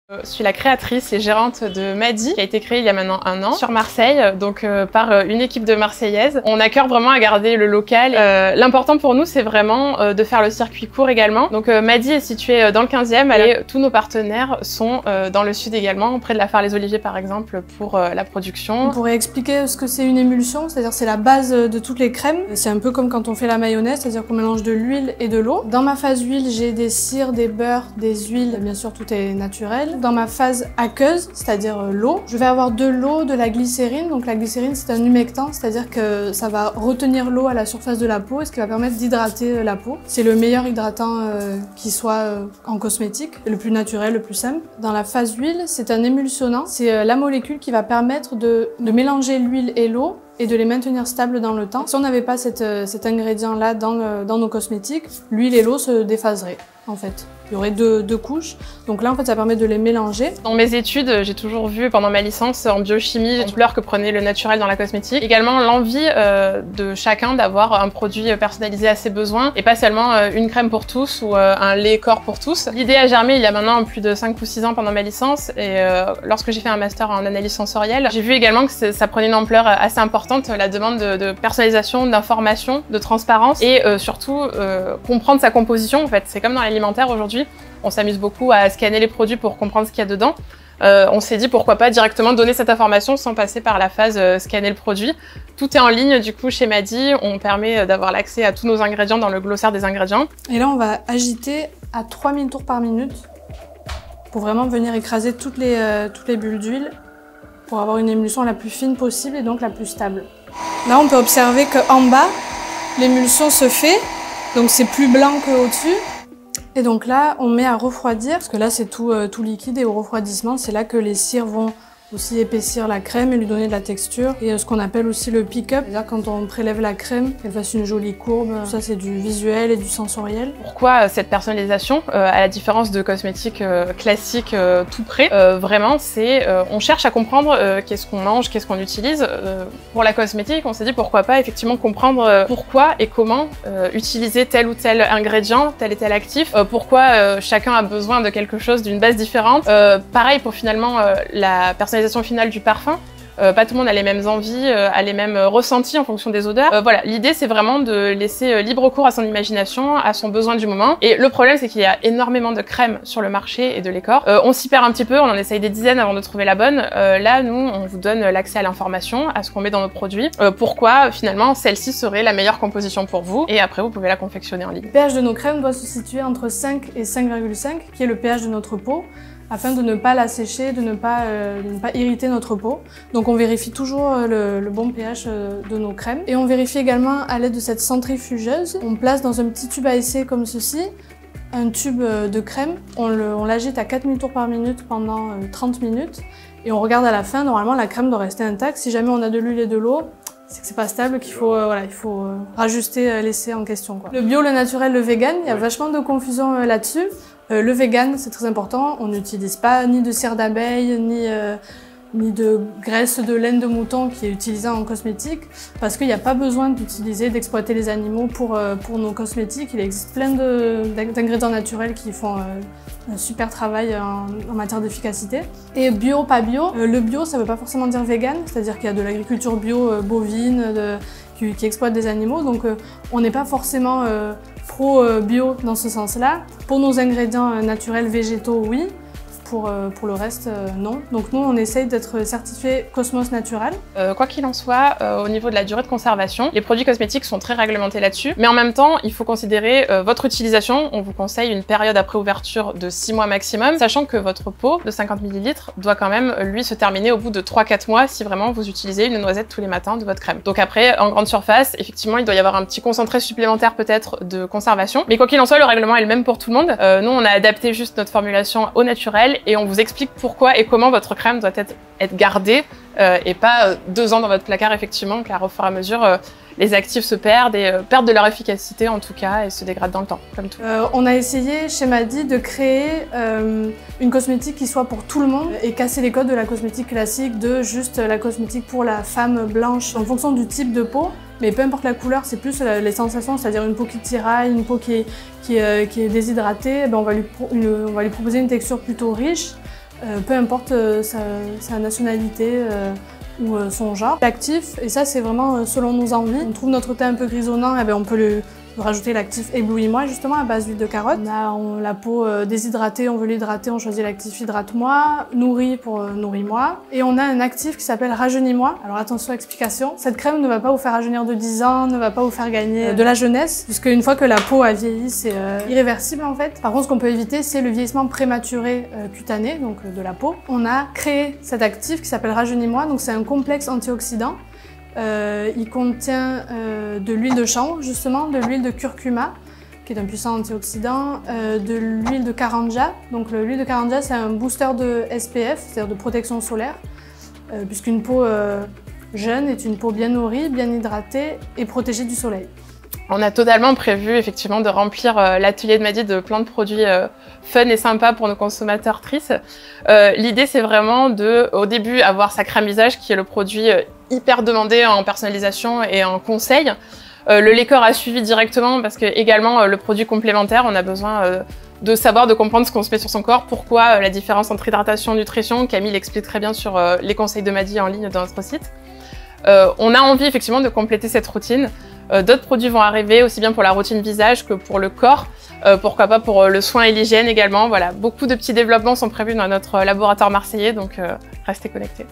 Je suis la créatrice et gérante de Madi, qui a été créée il y a maintenant 1 an sur Marseille, donc par une équipe de Marseillaises. On a cœur vraiment à garder le local. L'important pour nous, c'est vraiment de faire le circuit court également. Donc Madi est situé dans le 15e et tous nos partenaires sont dans le sud également, près de la Phare les Oliviers par exemple, pour la production. On pourrait expliquer ce que c'est une émulsion, c'est-à-dire c'est la base de toutes les crèmes. C'est un peu comme quand on fait la mayonnaise, c'est-à-dire qu'on mélange de l'huile et de l'eau. Dans ma phase huile, j'ai des cires, des beurres, des huiles, bien sûr tout est naturel. Dans ma phase aqueuse, c'est-à-dire l'eau, je vais avoir de l'eau, de la glycérine. Donc la glycérine, c'est un humectant, c'est-à-dire que ça va retenir l'eau à la surface de la peau et ce qui va permettre d'hydrater la peau. C'est le meilleur hydratant qui soit en cosmétique, le plus naturel, le plus simple. Dans la phase huile, c'est un émulsionnant. C'est la molécule qui va permettre de mélanger l'huile et l'eau et de les maintenir stables dans le temps. Si on n'avait pas cet ingrédient-là dans nos cosmétiques, l'huile et l'eau se déphaseraient, en fait. Il y aurait deux couches. Donc là, en fait, ça permet de les mélanger. Dans mes études, j'ai toujours vu, pendant ma licence en biochimie, l'ampleur que prenait le naturel dans la cosmétique. Également, l'envie de chacun d'avoir un produit personnalisé à ses besoins et pas seulement une crème pour tous ou un lait corps pour tous. L'idée a germé il y a maintenant plus de 5 ou 6 ans pendant ma licence et lorsque j'ai fait un master en analyse sensorielle, j'ai vu également que ça prenait une ampleur assez importante, la demande de personnalisation, d'information, de transparence et surtout comprendre sa composition. En fait, c'est comme dans l'alimentaire aujourd'hui. On s'amuse beaucoup à scanner les produits pour comprendre ce qu'il y a dedans. On s'est dit pourquoi pas directement donner cette information sans passer par la phase scanner le produit. Tout est en ligne du coup chez Madi. On permet d'avoir l'accès à tous nos ingrédients dans le glossaire des ingrédients. Et là, on va agiter à 3000 tours par minute pour vraiment venir écraser toutes les bulles d'huile pour avoir une émulsion la plus fine possible et donc la plus stable. Là, on peut observer qu'en bas, l'émulsion se fait, donc c'est plus blanc qu'au-dessus. Et donc là, on met à refroidir, parce que là c'est tout liquide et au refroidissement, c'est là que les cires vont aussi épaissir la crème et lui donner de la texture. Et ce qu'on appelle aussi le pick-up, c'est-à-dire quand on prélève la crème, qu'elle fasse une jolie courbe. Tout ça c'est du visuel et du sensoriel. Pourquoi cette personnalisation, à la différence de cosmétiques classiques tout prêt, vraiment c'est on cherche à comprendre qu'est-ce qu'on mange, qu'est-ce qu'on utilise. Pour la cosmétique, on s'est dit pourquoi pas effectivement comprendre pourquoi et comment utiliser tel ou tel ingrédient, tel et tel actif, pourquoi chacun a besoin de quelque chose d'une base différente. Pareil pour finalement la personnalisation finale du parfum. Pas tout le monde a les mêmes envies, a les mêmes ressentis en fonction des odeurs. Voilà, l'idée c'est vraiment de laisser libre cours à son imagination, à son besoin du moment. Et le problème c'est qu'il y a énormément de crèmes sur le marché et de lait corps. On s'y perd un petit peu, on en essaye des dizaines avant de trouver la bonne. Là, nous, on vous donne l'accès à l'information, à ce qu'on met dans nos produits. Pourquoi finalement celle-ci serait la meilleure composition pour vous. Et après, vous pouvez la confectionner en ligne. Le pH de nos crèmes doit se situer entre 5 et 5,5, qui est le pH de notre peau, afin de ne pas la sécher, de ne pas irriter notre peau. Donc on vérifie toujours le bon pH de nos crèmes. Et on vérifie également à l'aide de cette centrifugeuse. On place dans un petit tube à essai comme ceci, un tube de crème. On l'agite à 4000 tours par minute pendant 30 minutes. Et on regarde à la fin, normalement la crème doit rester intacte. Si jamais on a de l'huile et de l'eau, c'est que c'est pas stable, qu'il faut, il faut rajuster l'essai en question, quoi. Le bio, le naturel, le vegan, il y a vachement de confusion là-dessus. Le vegan, c'est très important. On n'utilise pas ni de cire d'abeille, ni de graisse de laine de mouton qui est utilisée en cosmétique, parce qu'il n'y a pas besoin d'exploiter les animaux pour nos cosmétiques. Il existe plein d'ingrédients naturels qui font un super travail en matière d'efficacité. Et bio, pas bio. Le bio, ça ne veut pas forcément dire vegan, c'est-à-dire qu'il y a de l'agriculture bio bovine, qui exploite des animaux, donc on n'est pas forcément pro-bio dans ce sens-là. Pour nos ingrédients naturels végétaux, oui. Pour le reste, non. Donc nous, on essaye d'être certifié Cosmos Natural. Quoi qu'il en soit, au niveau de la durée de conservation, les produits cosmétiques sont très réglementés là-dessus. Mais en même temps, il faut considérer votre utilisation. On vous conseille une période après ouverture de 6 mois maximum, sachant que votre pot de 50 ml doit quand même, lui, se terminer au bout de 3-4 mois si vraiment vous utilisez une noisette tous les matins de votre crème. Donc après, en grande surface, effectivement, il doit y avoir un petit concentré supplémentaire peut-être de conservation. Mais quoi qu'il en soit, le règlement est le même pour tout le monde. Nous, on a adapté juste notre formulation au naturel et on vous explique pourquoi et comment votre crème doit être gardée et pas 2 ans dans votre placard, effectivement, car au fur et à mesure, les actifs se perdent et perdent de leur efficacité en tout cas et se dégradent dans le temps, comme tout. On a essayé chez Madi de créer une cosmétique qui soit pour tout le monde et casser les codes de la cosmétique classique, de juste la cosmétique pour la femme blanche en fonction du type de peau. Mais peu importe la couleur, c'est plus les sensations, c'est-à-dire une peau qui tiraille, une peau qui est déshydratée, ben on va lui proposer une texture plutôt riche, peu importe sa nationalité ou son genre. L'actif, et ça c'est vraiment selon nos envies, on trouve notre teint un peu grisonnant, et bien on peut lui rajouter l'actif Éblouis-moi justement à base d'huile de carotte. On a la peau déshydratée, on veut l'hydrater, on choisit l'actif Hydrate-moi, nourri pour Nourris-moi. Et on a un actif qui s'appelle Rajeunis-moi. Alors attention, explication, cette crème ne va pas vous faire rajeunir de 10 ans, ne va pas vous faire gagner de la jeunesse, puisque une fois que la peau a vieilli, c'est irréversible en fait. Par contre, ce qu'on peut éviter, c'est le vieillissement prématuré cutané, donc de la peau. On a créé cet actif qui s'appelle Rajeunis-moi, donc c'est un complexe antioxydant. Il contient de l'huile de chanvre, justement, de l'huile de curcuma, qui est un puissant antioxydant, de l'huile de karanja. Donc l'huile de karanja, c'est un booster de SPF, c'est-à-dire de protection solaire, puisqu'une peau jeune est une peau bien nourrie, bien hydratée et protégée du soleil. On a totalement prévu effectivement de remplir l'atelier de Maddy de plein de produits fun et sympas pour nos consommatrices. L'idée c'est vraiment de, au début, avoir sa crème visage qui est le produit hyper demandé en personnalisation et en conseil. Le lait corps a suivi directement parce que également le produit complémentaire, on a besoin de savoir, de comprendre ce qu'on se met sur son corps, pourquoi la différence entre hydratation et nutrition. Camille l'explique très bien sur les conseils de Maddy en ligne dans notre site. On a envie effectivement de compléter cette routine. D'autres produits vont arriver, aussi bien pour la routine visage que pour le corps, pourquoi pas pour le soin et l'hygiène également. Voilà, beaucoup de petits développements sont prévus dans notre laboratoire marseillais, donc restez connectés.